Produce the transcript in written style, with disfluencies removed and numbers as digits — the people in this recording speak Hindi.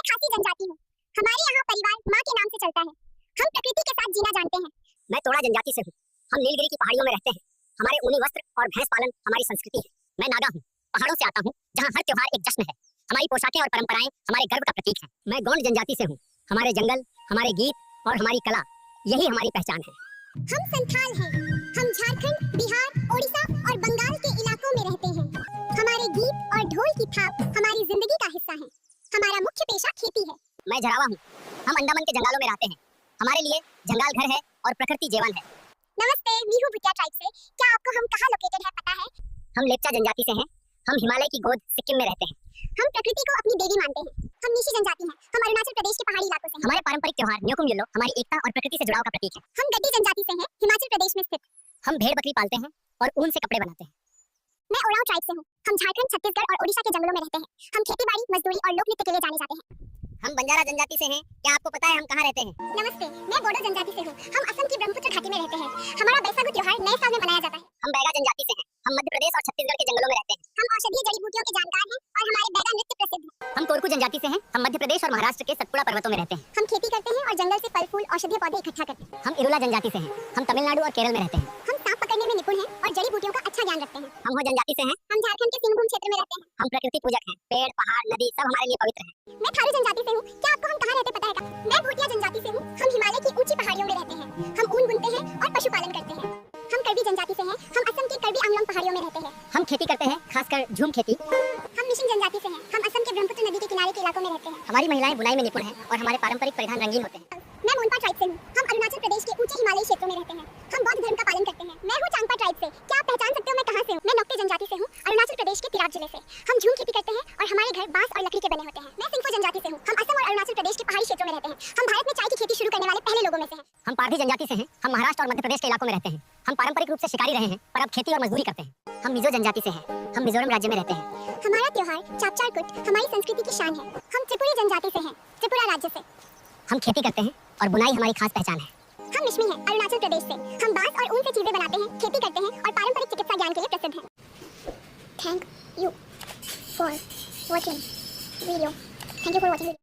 खासी जनजाति हूँ। हमारे यहाँ परिवार माँ के नाम से चलता है। हम प्रकृति के साथ जीना जानते हैं। मैं तोड़ा जनजाति से हूँ। हम नीलगिरी की पहाड़ियों में रहते हैं। हमारे ऊनी वस्त्र और भैंस पालन हमारी संस्कृति है। मैं नागा हूँ, पहाड़ों से आता हूँ जहाँ हर त्योहार एक जश्न है। हमारी पोशाकें और परंपराएं हमारे गर्व का प्रतीक है। मैं गोंड जनजाति से हूँ। हमारे जंगल, हमारे गीत और हमारी कला, यही हमारी पहचान है। हम संथाल हैं। हम झारखंड, बिहार, उड़ीसा और बंगाल के इलाकों में रहते हैं। हमारे गीत और ढोल की थाप हमारी जिंदगी का हिस्सा है। हमारा मुख्य पेशा खेती है। मैं जरावा हूँ। हम अंडमान के जंगलों में रहते हैं। हमारे लिए जंगाल घर है और प्रकृति जीवन है। नमस्ते, मी हूँ भुटिया ट्राइब से। क्या आपको हम कहाँ लोकेटेड है पता है? हम लेप्चा जनजाति से हैं। हम हिमालय की गोद सिक्किम में रहते हैं। हम प्रकृति को अपनी देवी मानते हैं। हम निशी जनजाति हैं। हम अरुणाचल प्रदेश के पहाड़ी इलाकों से हैं। हमारे पारंपरिक त्योहार न्योकुम युल्लो हमारी एकता और प्रकृति से जुड़ाव का प्रतीक है। हम गद्दी जनजाति से हैं, हिमाचल प्रदेश में स्थित। हम भेड़ बकरी पालते हैं और ऊन से कपड़े बनाते हैं। मैं ओराव ट्राइब से हूँ। हम झारखंड, छत्तीसगढ़ और ओडिशा के जंगलों में रहते हैं। हम खेतीबाड़ी, मजदूरी और लोक नृत्य के लिए जाने जाते हैं। हम बंजारा जनजाति से हैं। क्या आपको पता है हम कहाँ रहते हैं? नमस्ते, मैं बोडो जनजाति से हूँ। हम असम की ब्रह्मपुत्र घाटी में रहते हैं। हमारा बैसाखी त्योहार नए साल में मनाया जाता है। हम बैगा जनजाति से हैं। हम मध्य प्रदेश और छत्तीसगढ़ के जंगलों में रहते हैं। हम औषधीय जड़ी बूटियों के जानकार हैं और हमारे बैगा नृत्य प्रसिद्ध है। हम कोरकू जनजाति से हैं। हम मध्य प्रदेश और महाराष्ट्र के सतपुड़ा पर्वतों में रहते हैं। हम खेती करते हैं और जंगल से फल फूल औषधीय पौधे इकट्ठा करते हैं। हम इरुला जनजाति से हैं। हम तमिलनाडु और केरल में रहते हैं। हम सांप पकड़ने में निपुण हैं और जड़ी बूटियों का अच्छा ज्ञान रखते हैं। हम हो जनजाति से हैं। हम झारखंड के सिंहभूम क्षेत्र में रहते हैं। हम प्रकृति पूजक हैं। पेड़, पहाड़, नदी सब हमारे लिए पवित्र हैं। मैं थारू जनजाति से हूँ। क्या आपको हम कहाँ रहते पता है? मैं भूटिया जनजाति से हूँ। हम हिमालय की ऊंची पहाड़ियों में रहते हैं। हम ऊन बुनते हैं और पशुपालन करते हैं। हम कर्बी जनजाति से हैं। हम असम के कर्बी आंगलोंग पहाड़ियों में रहते हैं। हम खेती करते हैं, खासकर झूम खेती। हम मिशन जनजाति से हैं। हम असम के ब्रह्मपुत्र नदी के किनारे के इलाकों में रहते हैं। हमारी महिलाएं बुनाई में निपुण हैं और हमारे पारंपरिक परिधान रंगीन होते हैं। मैं मोनपा ट्राइब से हूँ। हम अरुणाचल प्रदेश के ऊंचे हिमालयी क्षेत्रों में रहते हैं। हम बौद्ध धर्म का पालन करते हैं। मैं हूँ चांगपा ट्राइब से। क्या आप पहचान सकते हो मैं कहाँ से हूँ? मैं नोक्ते जनजाति से हूँ, अरुणाचल प्रदेश के तिराप जिले से। हम झूम खेती करते हैं और हमारे घर बांस और लकड़ी के बने होते हैं। मैं सिंफो जनजाति से हूँ। हम असम और अरुणाचल प्रदेश के पहाड़ी क्षेत्रों में रहते हैं। हम भारत में चाय की खेती शुरू करने वाले पहले लोगों में से हैं। हम पारधी जनजाति से हैं। हम महाराष्ट्र और मध्य प्रदेश के इलाकों में रहते हैं। हम पारंपरिक रूप से शिकारी रहे हैं पर अब खेती और मजदूरी करते हैं। हम मिजो जनजाति से हैं। हम मिजोरम राज्य में रहते हैं। हमारा त्योहार चापचारकुट हमारी संस्कृति की शान है। हम त्रिपुरी जनजाति से हैं, त्रिपुरा राज्य से। हम खेती करते हैं और बुनाई हमारी खास पहचान है। हम मिश्मी हैं, अरुणाचल प्रदेश से। हम बांस और ऊन से चीजें बनाते हैं, खेती करते हैं और पारंपरिक चिकित्सा ज्ञान के लिए प्रसिद्ध हैं। Thank you for watching video.